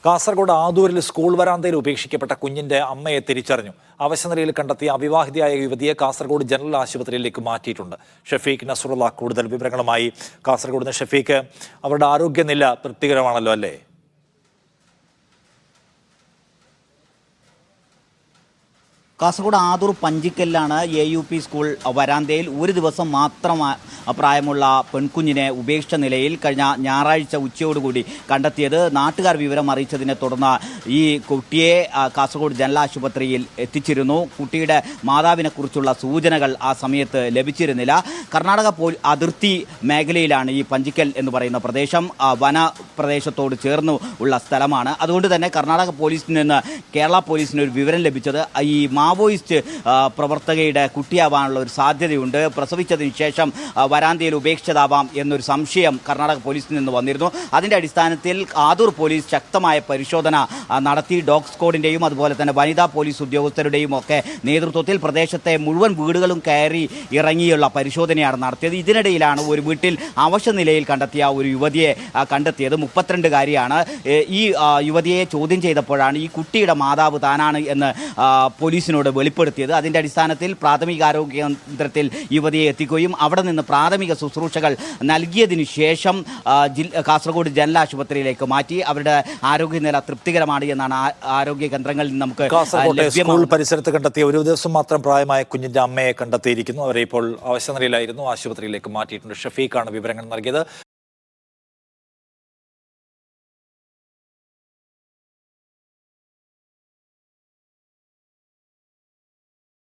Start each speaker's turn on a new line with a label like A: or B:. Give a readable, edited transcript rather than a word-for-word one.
A: Kasaragod ആദൂരിൽ school വരാന്തയിൽ ഉപേക്ഷിക്കപ്പെട്ട കുഞ്ഞിന്റെ അമ്മയെ തിരിച്ചറിഞ്ഞു. അവശനിലയിൽ കണ്ടെത്തിയ അവിവാഹിതയായ യുവതിയെ കാസർഗോഡ് ജനറൽ ആശുപത്രിയിലേക്ക് മാറ്റിയിട്ടുണ്ട്. ഷഫീഖ് നസറുള്ള കൂടുതൽ വിവരങ്ങളുമായി. കാസർഗോഡ് നിന്ന് ഷഫീഖ്, അവരുടെ ആരോഗ്യനില തൃപ്തികരമാണല്ലോ അല്ലേ?
B: കാസർഗോഡ് ആദൂർ പഞ്ചിക്കലിലാണ് AUP സ്കൂൾ വരാന്തയിൽ ഒരു ദിവസം മാത്രം പ്രായമുള്ള പെൺകുഞ്ഞിനെ ഉപേക്ഷിച്ച നിലയിൽ കഴിഞ്ഞ ഞായറാഴ്ച ഉച്ചയോടുകൂടി കണ്ടെത്തിയത്. നാട്ടുകാർ വിവരം അറിയിച്ചതിനെ തുടർന്ന് ഈ കുട്ടിയെ കാസർഗോഡ് ജനറൽ ആശുപത്രിയിൽ എത്തിച്ചിരുന്നു. കുട്ടിയുടെ മാതാവിനെക്കുറിച്ചുള്ള സൂചനകൾ ആ സമയത്ത് ലഭിച്ചിരുന്നില്ല. കർണാടക അതിർത്തി മേഖലയിലാണ് ഈ പഞ്ചിക്കൽ എന്ന് പറയുന്ന പ്രദേശം. വന പ്രദേശത്തോട് ചേർന്ന് ഉള്ള സ്ഥലമാണ്. അതുകൊണ്ട് തന്നെ കർണാടക പോലീസിൽ നിന്ന് കേരള പോലീസിന് ഒരു വിവരം ലഭിച്ചത് ഈ മാവോയിസ്റ്റ് പ്രവർത്തകയുടെ കുട്ടിയാവാനുള്ള ഒരു സാധ്യതയുണ്ട്. പ്രസവിച്ചതിന് ശേഷം വരാന്തയിൽ ഉപേക്ഷിച്ചതാവാം എന്നൊരു സംശയം കർണാടക പോലീസിൽ നിന്ന് വന്നിരുന്നു. അതിൻ്റെ അടിസ്ഥാനത്തിൽ ആദൂർ പോലീസ് ശക്തമായ പരിശോധന നടത്തി. ഡോഗ് സ്ക്വാഡിൻ്റെയും അതുപോലെ തന്നെ വനിതാ പോലീസ് ഉദ്യോഗസ്ഥരുടെയും ഒക്കെ നേതൃത്വത്തിൽ പ്രദേശത്തെ മുഴുവൻ വീടുകളും കയറി ഇറങ്ങിയുള്ള പരിശോധനയാണ് നടത്തിയത്. ഇതിനിടയിലാണ് ഒരു വീട്ടിൽ അവശനിലയിൽ കണ്ടെത്തിയ ഒരു യുവതിയെ കണ്ടെത്തിയത്. 32-കാരിയാണ്. ഈ യുവതിയെ ചോദ്യം ചെയ്തപ്പോഴാണ് ഈ കുട്ടിയുടെ മാതാവ് താനാണ് എന്ന് പോലീസിനോട് വെളിപ്പെടുത്തിയത്. അതിൻ്റെ അടിസ്ഥാനത്തിൽ പ്രാഥമികാരോഗ്യ കേന്ദ്രത്തിൽ യുവതിയെ എത്തിക്കുകയും അവിടെ നിന്ന് പ്രാഥമിക ശുശ്രൂഷകൾ നൽകിയതിനു ശേഷം കാസർഗോഡ് ജനറൽ ആശുപത്രിയിലേക്ക് മാറ്റി. അവരുടെ ആരോഗ്യനില തൃപ്തികരമാണ് എന്നാണ് ആരോഗ്യ കേന്ദ്രങ്ങളിൽ നമുക്ക്
A: സ്കൂൾ പരിസരത്ത് കണ്ടെത്തിയ ഒരു ദിവസം മാത്രം പ്രായമായ കുഞ്ഞിന്റെ അമ്മയെ കണ്ടെത്തിയിരിക്കുന്നു. അവരെ ഇപ്പോൾ അവശനിലയിലായിരുന്നു, ആശുപത്രിയിലേക്ക് മാറ്റിയിട്ടുണ്ട്. ഷഫീഖാണ് വിവരങ്ങൾ നൽകിയത്.